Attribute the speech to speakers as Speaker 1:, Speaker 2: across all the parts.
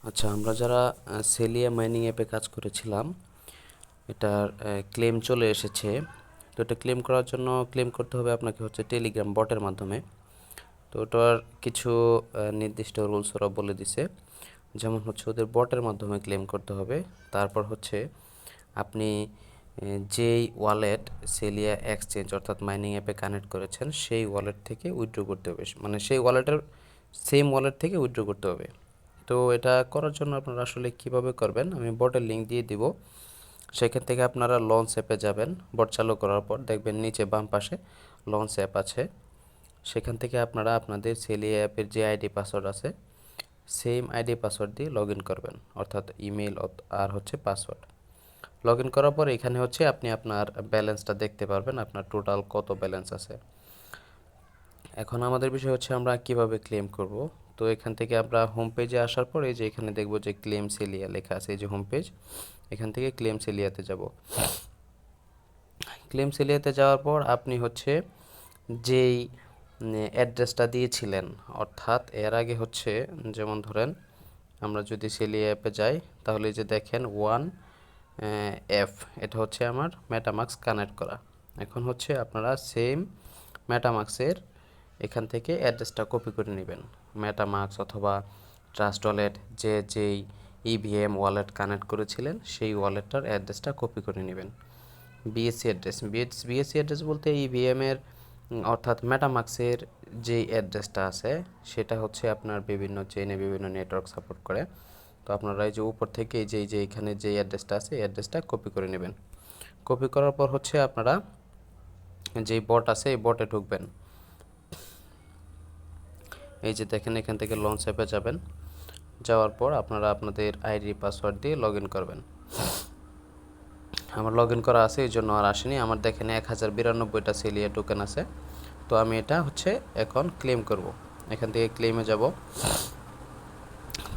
Speaker 1: আচ্ছা, আমরা যারা সেলিয়া মাইনিং অ্যাপে কাজ করেছিলাম, এটার ক্লেম চলে এসেছে। তো এটা ক্লেম করার জন্য ক্লেম করতে হবে আপনাকে হচ্ছে টেলিগ্রাম বটের মাধ্যমে। তো ওটার কিছু নির্দিষ্ট রুলস ওরা বলে দিছে, যেমন হচ্ছে ওদের বটের মাধ্যমে ক্লেম করতে হবে। তারপর হচ্ছে আপনি যেই ওয়ালেট সেলিয়া এক্সচেঞ্জ অর্থাৎ মাইনিং অ্যাপে কানেক্ট করেছেন সেই ওয়ালেট থেকে উইথড্র করতে হবে, মানে সেই ওয়ালেটের সেম ওয়ালেট থেকে উইথড্র করতে হবে। তো এটা করার জন্য আপনারা আসলে কিভাবে করবেন, আমি বটের লিঙ্ক দিয়ে দিব। সেখান থেকে আপনারা লঞ্চ অ্যাপে যাবেন। বট চালু করার পর দেখবেন নিচে বাম পাশে লঞ্চ অ্যাপ আছে। সেখান থেকে আপনারা আপনাদের সেলিয়া অ্যাপের যে আইডি পাসওয়ার্ড আছে সেম আইডি পাসওয়ার্ড দিয়ে লগ ইন করবেন, অর্থাৎ ইমেল আর হচ্ছে পাসওয়ার্ড। লগ ইন করার পর এখানে হচ্ছে আপনি আপনার ব্যালেন্সটা দেখতে পারবেন, আপনার টোটাল কত ব্যালেন্স আছে। এখন আমাদের বিষয় হচ্ছে আমরা কিভাবে ক্লেম করব। তো এখান থেকে আমরা হোম পেজে আসার পর এই যে এখানে দেখব যে ক্লেম সেলিয়া লেখা আছে, এই যে হোম পেজ, এখান থেকে ক্লেম সেলিয়াতে যাব। ক্লেম সেলিয়াতে যাওয়ার পর আপনি হচ্ছে যেই অ্যাড্রেসটা দিয়েছিলেন, অর্থাৎ এর আগে হচ্ছে যেমন ধরেন আমরা যদি সেলিয়া অ্যাপে যাই তাহলে যে দেখেন 1F, এটা হচ্ছে আমার মেটামাক্স কানেক্ট করা। এখন হচ্ছে আপনারা সেম মেটামাক্সের এখান থেকে অ্যাড্রেসটা কপি করে নেবেন। মেটামাক্স অথবা ট্রাস্ট ওয়ালেট যেই ইভিএম ওয়ালেট কানেক্ট করেছিলেন সেই ওয়ালেটটার অ্যাড্রেসটা কপি করে নেবেন। বিএসসি অ্যাড্রেস বলতে ইভিএম এর অর্থাৎ মেটামাক্সের যেই অ্যাড্রেসটা আছে সেটা হচ্ছে আপনার বিভিন্ন চেইনে বিভিন্ন নেটওয়ার্ক সাপোর্ট করে। তো আপনারা এই যে উপর থেকে যে এখানে যে অ্যাড্রেসটা আছে এই অ্যাড্রেসটা কপি করে নেবেন। কপি করার পর হচ্ছে আপনারা যেই বট আছে এই বটে ঢুকবেন। এই যে দেখেন এখান থেকে লঞ্চ অ্যাপে যাবেন। যাওয়ার পর আপনারা আপনাদের আইডি পাসওয়ার্ড দিয়ে লগ ইন করবেন। আমার লগ ইন করা আছে এই জন্য আর আসেনি। আমার দেখেন 1092টা সেলিয়া টোকেন আছে। তো আমি এটা হচ্ছে এখন ক্লেম করব। এখান থেকে ক্লেমে যাব।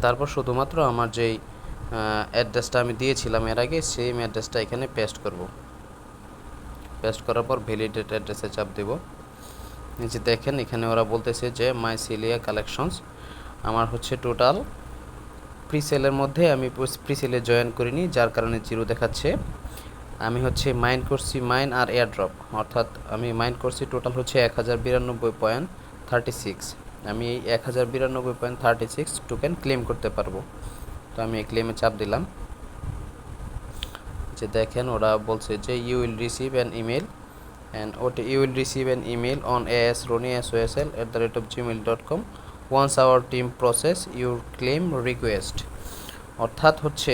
Speaker 1: তারপর শুধুমাত্র আমার যেই অ্যাড্রেসটা আমি দিয়েছিলাম এর আগে সেম অ্যাড্রেসটা এখানে পেস্ট করব। পেস্ট করার পর ভ্যালিডেট অ্যাড্রেসে চাপ দেব। নিচে দেখেন এখানে ওরা বলতেছে যে মাই সেলিয়া কালেকশনস, আমার হচ্ছে টোটাল প্রিসেলের মধ্যে আমি প্রিসেলে জয়েন করিনি, যার কারণে জিরো দেখাচ্ছে। আমি হচ্ছে মাইন করছি মাইন আর এয়ারড্রপ, অর্থাৎ আমি মাইন করছি টোটাল হচ্ছে 1092.36। আমি এই 1092.36 টোকেন ক্লেম করতে পারবো। তো আমি এই ক্লেমে চাপ দিলাম। যে দেখেন ওরা বলছে যে you will receive an email you will receive an email on asroni@gmail.com once our team process your claim request। অর্থাৎ হচ্ছে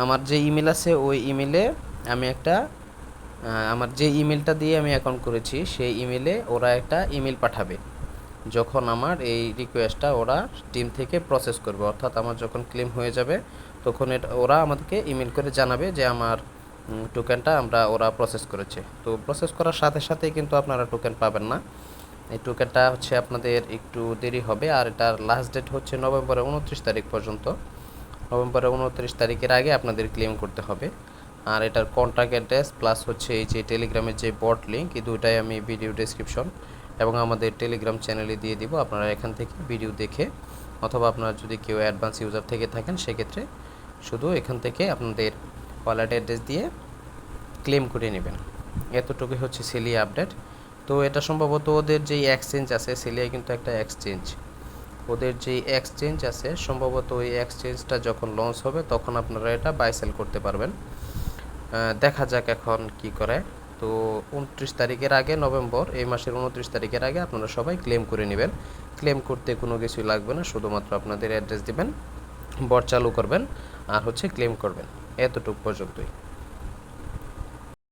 Speaker 1: আমার যে ইমেল আছে ওই ইমেলে আমি একটা আমার যে ইমেলটা দিয়ে আমি অ্যাকাউন্ট করেছি সেই ইমেলে ওরা একটা ইমেল পাঠাবে যখন আমার এই রিকোয়েস্টটা ওরা টিম থেকে প্রসেস করবে। অর্থাৎ আমার যখন ক্লেম হয়ে যাবে তখন ওরা আমাদেরকে ইমেল করে জানাবে যে আমার টোকেনটা ওরা প্রসেস করেছে। তো প্রসেস করার সাথে সাথেই কিন্তু আপনারা টোকেন পাবেন না। এই টোকেনটা হচ্ছে আপনাদের একটু দেরি হবে, আর এটার লাস্ট ডেট হচ্ছে নভেম্বরের 29 তারিখ পর্যন্ত। নভেম্বরের 29 তারিখের আগে আপনাদের ক্লেম করতে হবে। আর এটার কন্ট্যাক্ট অ্যাড্রেস প্লাস হচ্ছে এই যে টেলিগ্রামের যে বট লিঙ্ক, এই দুটাই আমি ভিডিও ডেসক্রিপশন এবং আমাদের টেলিগ্রাম চ্যানেলে দিয়ে দিব। আপনারা এখান থেকে ভিডিও দেখে অথবা আপনারা যদি কেউ অ্যাডভান্স ইউজার থেকে থাকেন সেক্ষেত্রে শুধু এখান থেকে আপনাদের ওয়ালেট অ্যাড্রেস দিয়ে ক্লেম করে নেবেন। এতটুকুই হচ্ছে সেলিয়া আপডেট। তো এটা সম্ভবত ওদের যেই এক্সচেঞ্জ আছে, সেলিয়া কিন্তু একটা এক্সচেঞ্জ, ওদের যেই এক্সচেঞ্জ আছে সম্ভবত ওই এক্সচেঞ্জটা যখন লঞ্চ হবে তখন আপনারা এটা বাই সেল করতে পারবেন। দেখা যাক এখন কি করে। তো 29 তারিখের আগে, নভেম্বর এই মাসের 29 তারিখের আগে আপনারা সবাই ক্লেম করে নেবেন। ক্লেম করতে কোনো কিছুই লাগবে না, শুধুমাত্র আপনাদের অ্যাড্রেস দিবেন, বট চালু করবেন আর হচ্ছে ক্লেম করবেন। এতটুকু পর্যন্তই।